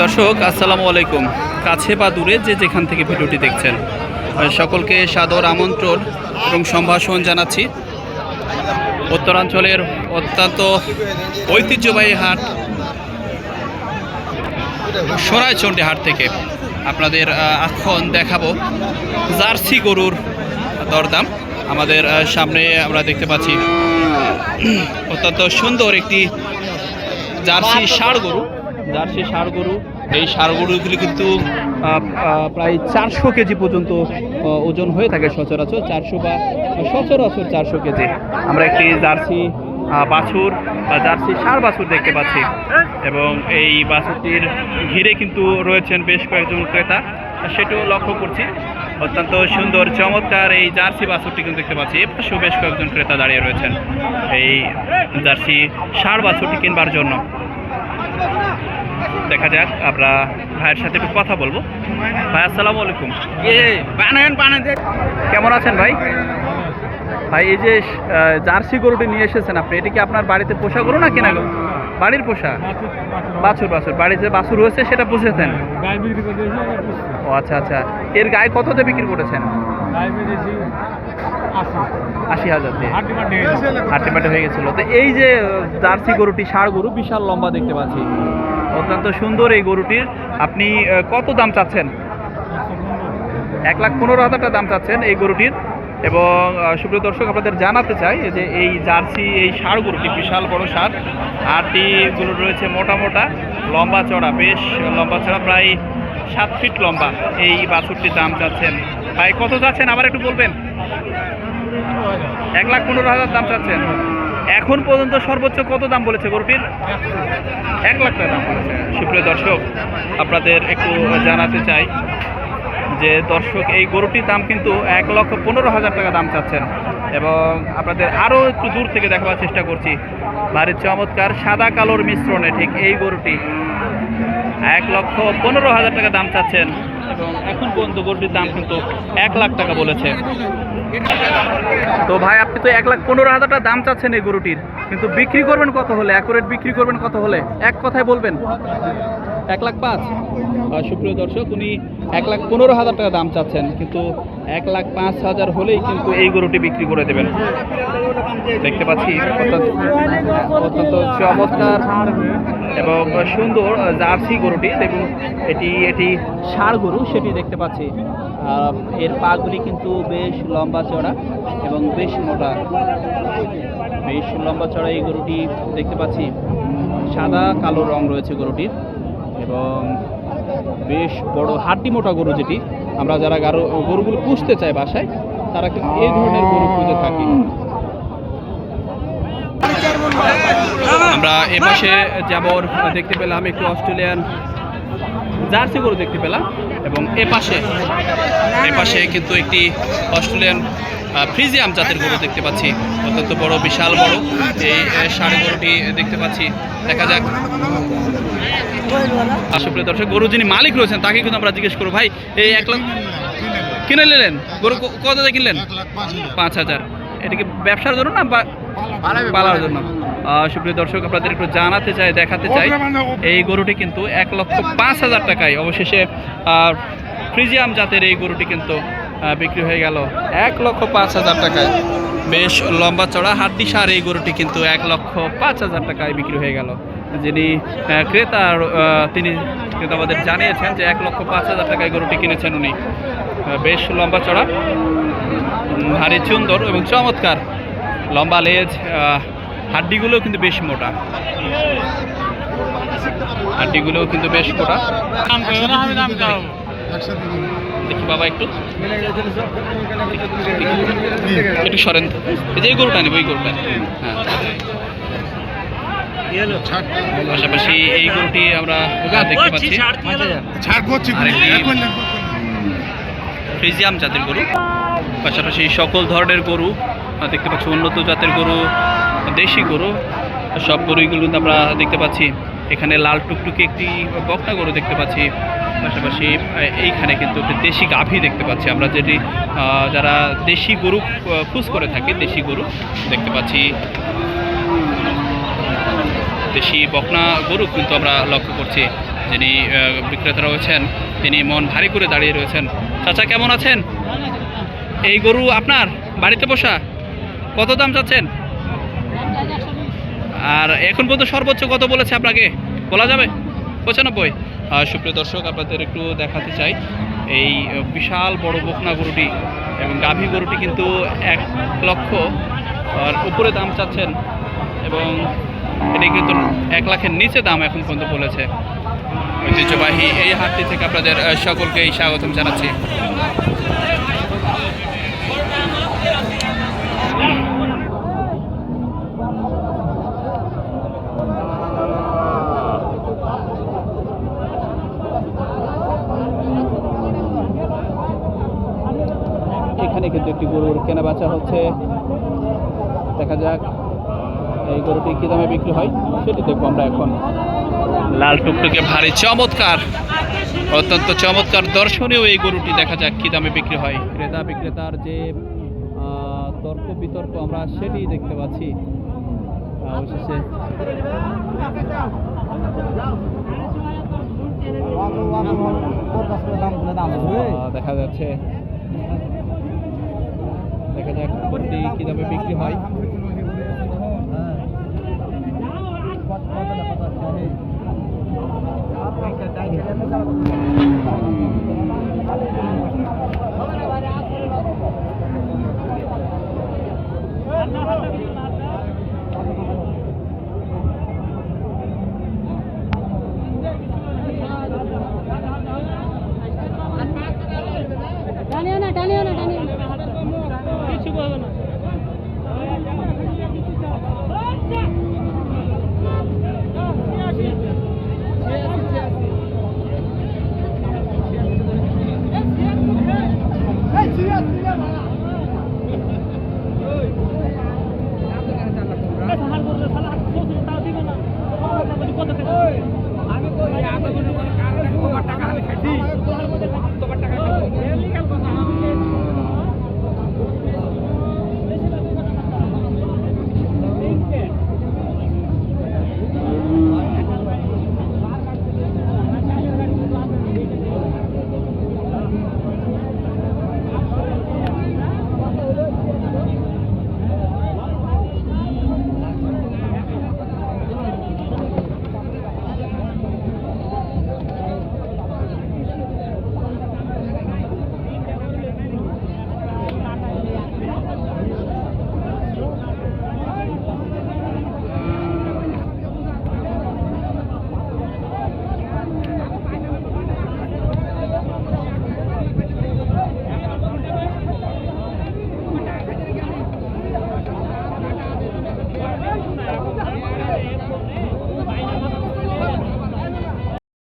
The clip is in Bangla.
দর্শক আসসালামু আলাইকুম। কাছে বা দূরে যে যেখান থেকে ভিডিওটি দেখছেন সকলকে সাদর আমন্ত্রণ এবং সম্ভাষণ জানাচ্ছি উত্তরাঞ্চলের অত্যন্ত ঐতিহ্যবাহী হাট সরাইচণ্ডী হাট থেকে। আপনাদের এখন দেখাবো জার্সি গরুর দরদাম। আমাদের সামনে আমরা দেখতে পাচ্ছি অত্যন্ত সুন্দর একটি জার্সি ষাঁড় গরু। এই ষাঁড় গরুগুলি কিন্তু প্রায় 400 কেজি পর্যন্ত ওজন হয়ে থাকে সচরাচর 400 বা সচরাচর 400 কেজি। আমরা একটি জার্সি বাছুর বা জার্সি ষাঁড় বাছুর দেখতে পাচ্ছি এবং এই বাছুরটির ঘিরে কিন্তু রয়েছেন বেশ কয়েকজন ক্রেতা, সেটিও লক্ষ্য করছি। অত্যন্ত সুন্দর চমৎকার এই জার্সি বাছুরটি কিন্তু দেখতে পাচ্ছি। এ পাশেও বেশ কয়েকজন ক্রেতা দাঁড়িয়ে রয়েছেন এই জার্সি ষাঁড় বাছুরটি কিনবার জন্য। দেখা যাক, আমরা ভাইয়ের সাথে একটু কথা বলবো। ভাই আসসালামু আলাইকুম। কেমন আছেন ভাই? ভাই এই যে জার্সি গরুটি নিয়ে এসেছেন আপনি, এটা কি আপনার বাড়িতে পোষা গরু না কেনা গরু? বাড়ির পোষা বাছুর। বাড়িতে বাছুর রয়েছে সেটা পুষেছেন? ও আচ্ছা আচ্ছা। এর গায়ে কততে বিক্রি করেছেন? 80,000 দিয়ে হাট্টিমাটি হয়ে গেছিল। তো এই যে জার্সি গরুটি ষাঁড় গরু, বিশাল লম্বা দেখতে পাচ্ছি, অত্যন্ত সুন্দর এই গরুটির। আপনি কত দাম চাচ্ছেন? 1,15,000 টাকা দাম চাচ্ছেন এই গরুটির। এবং সুপ্রিয় দর্শক, আপনাদের জানাতে চাই যে এই জার্সি এই ষাঁড় গরুটি বিশাল বড় ষাঁড়। হাড়টিগুলো রয়েছে মোটা মোটা, লম্বা চড়া, বেশ লম্বা চড়া, প্রায় 7 ফিট লম্বা। এই বাছুরটির দাম চাচ্ছেন ভাই কত চাচ্ছেন আবার একটু বলবেন? 1,15,000 দাম চাচ্ছেন। এখন পর্যন্ত সর্বোচ্চ কত দাম বলেছে গরুটির? 1 লাখ টাকা দাম বলেছে। সুপ্রিয় দর্শক, আপনাদের একটু জানাতে চাই যে দর্শক এই গরুটির দাম কিন্তু 1,15,000 টাকা দাম চাচ্ছেন। এবং আপনাদের আরও একটু দূর থেকে দেখাবার চেষ্টা করছি। ভারী চমৎকার সাদা কালোর মিশ্রণে ঠিক এই গরুটি 1,15,000 টাকা দাম চাচ্ছেন। এবং এখন পর্যন্ত গরুটির দাম কিন্তু 1 লাখ টাকা বলেছে। তো ভাই, আপনি তো 1,15,000 টাকা দাম চাচ্ছেন এই গরুটির, কিন্তু বিক্রি করবেন কত হলে? অ্যাকুরেট বিক্রি করবেন কত হলে? এক কথায় বলবেন। 1,05,000। সুপ্রিয় দর্শক, উনি 1,15,000 টাকা দাম চাচ্ছেন, কিন্তু 1,05,000 হলেই কিন্তু এই গরুটি বিক্রি করে দেবেন। দেখতে পাচ্ছি অত্যন্ত চমৎকার এবং সুন্দর জার্সি গরুটি। দেখুন, এটি ষাঁড় গরু, সেটি দেখতে পাচ্ছি। এর পাগুলি কিন্তু বেশ লম্বা চড়া এবং বেশ মোটা, বেশ লম্বা চড়া এই গরুটি দেখতে পাচ্ছি। সাদা কালো রং রয়েছে গরুটির এবং বেশ বড় হাড্ডি মোটা গরু, যেটি আমরা যারা গরুগুলো পুষতে চাই বাসায়, তারা কিন্তু এই ধরনের গরু খুঁজে থাকি। আমরা এপাশে যেমন দেখতে পেলাম একটু অস্ট্রেলিয়ান জার্সি গরু দেখতে পেলাম, এবং এপাশে কিন্তু একটি অস্ট্রেলিয়ান ফ্রিজিয়াম জাতের গরু দেখতে পাচ্ছি। অত্যন্ত বড়, বিশাল বড় এই ষাঁড় গরুটি দেখতে পাচ্ছি। দেখা যাক। সুপ্রিয় দর্শক, গরু যিনি মালিক রয়েছেন তাকে কিন্তু আমরা জিজ্ঞেস করবো। ভাই, এই 1 লাখ কিনে নিলেন গরু, কত দিয়ে কিনলেন? 5,000। এটা কি ব্যবসার জন্য না পালার জন্য? সুপ্রিয় দর্শক, আপনাদের একটু জানাতে চাই, দেখাতে চাই, এই গরুটি কিন্তু 1,05,000 টাকায় অবশেষে ফ্রিজিয়াম জাতের এই গরুটি কিন্তু বিক্রি হয়ে গেল 1,05,000 টাকায়। বেশ লম্বা চড়া হাড্ডি সার এই গরুটি কিন্তু 1,05,000 টাকায় বিক্রি হয়ে গেল। যিনি ক্রেতা, তিনি কিন্তু আমাদের জানিয়েছেন যে 1,05,000 টাকায় গরুটি কিনেছেন উনি। বেশ লম্বা চড়া, ভারী সুন্দর এবং চমৎকার, লম্বা লেজ, হাড্ডিগুলোও কিন্তু বেশ মোটা, দেখি বাবা একটু সরেন, এই যে গরুটা নেব, এই গরুটা। হ্যাঁ, পাশাপাশি এই গরুটি আমরা দেখতে পাচ্ছি ফ্রিজিয়াম জাতের গরু। পাশাপাশি সকল ধরনের গরু দেখতে পাচ্ছি, উন্নত জাতের গরু, দেশি গরু, সব গরুগুলো আমরা দেখতে পাচ্ছি। এখানে লাল টুকটুকি একটি বকনা গরু দেখতে পাচ্ছি। পাশাপাশি এইখানে কিন্তু একটি দেশি গাভী দেখতে পাচ্ছি আমরা, যেটি যারা দেশি গরু খোঁজ করে থাকি, দেশি গরু দেখতে পাচ্ছি। দেশি বকনা গরু কিন্তু আমরা লক্ষ্য করছি। যিনি বিক্রেতা রয়েছেন তিনি মন ভারী করে দাঁড়িয়ে রয়েছেন। চাচা কেমন আছেন? এই গরু আপনার বাড়িতে পোষা? কত দাম চাচ্ছেন? আর এখন পর্যন্ত সর্বোচ্চ কত বলেছে আপনাকে, বলা যাবে? 95। সুপ্রিয় দর্শক, আপনাদের একটু দেখাতে চাই এই বিশাল বড় বকনা গরুটি এবং গাভী গরুটি কিন্তু 1 লক্ষ আর উপরে দাম চাচ্ছেন এবং এটি কিন্তু 1 লাখের নিচে দাম এখন পর্যন্ত বলেছে। ঐতিহ্যবাহী এই হাটটি থেকে আপনাদের সকলকেই স্বাগতম জানাচ্ছি। এখানে কিন্তু একটি গরুর কেনা বেচা হচ্ছে, দেখা যাক এই গরুটি কি দামে বিক্রি হয় সেটি দেখবো আমরা এখন। লাল টুকটুকে ভারী চমৎকার, অত্যন্ত চমৎকার দর্শনীয় এই গরুটি, দেখা যাক কি দামে বিক্রি হয়। ক্রেতা বিক্রেতার যে তর্ক বিতর্ক আমরা সেটি দেখতে পাচ্ছি। অবশেষে দেখা যাচ্ছে, দেখা যাক গরুটি কি দামে বিক্রি হয়।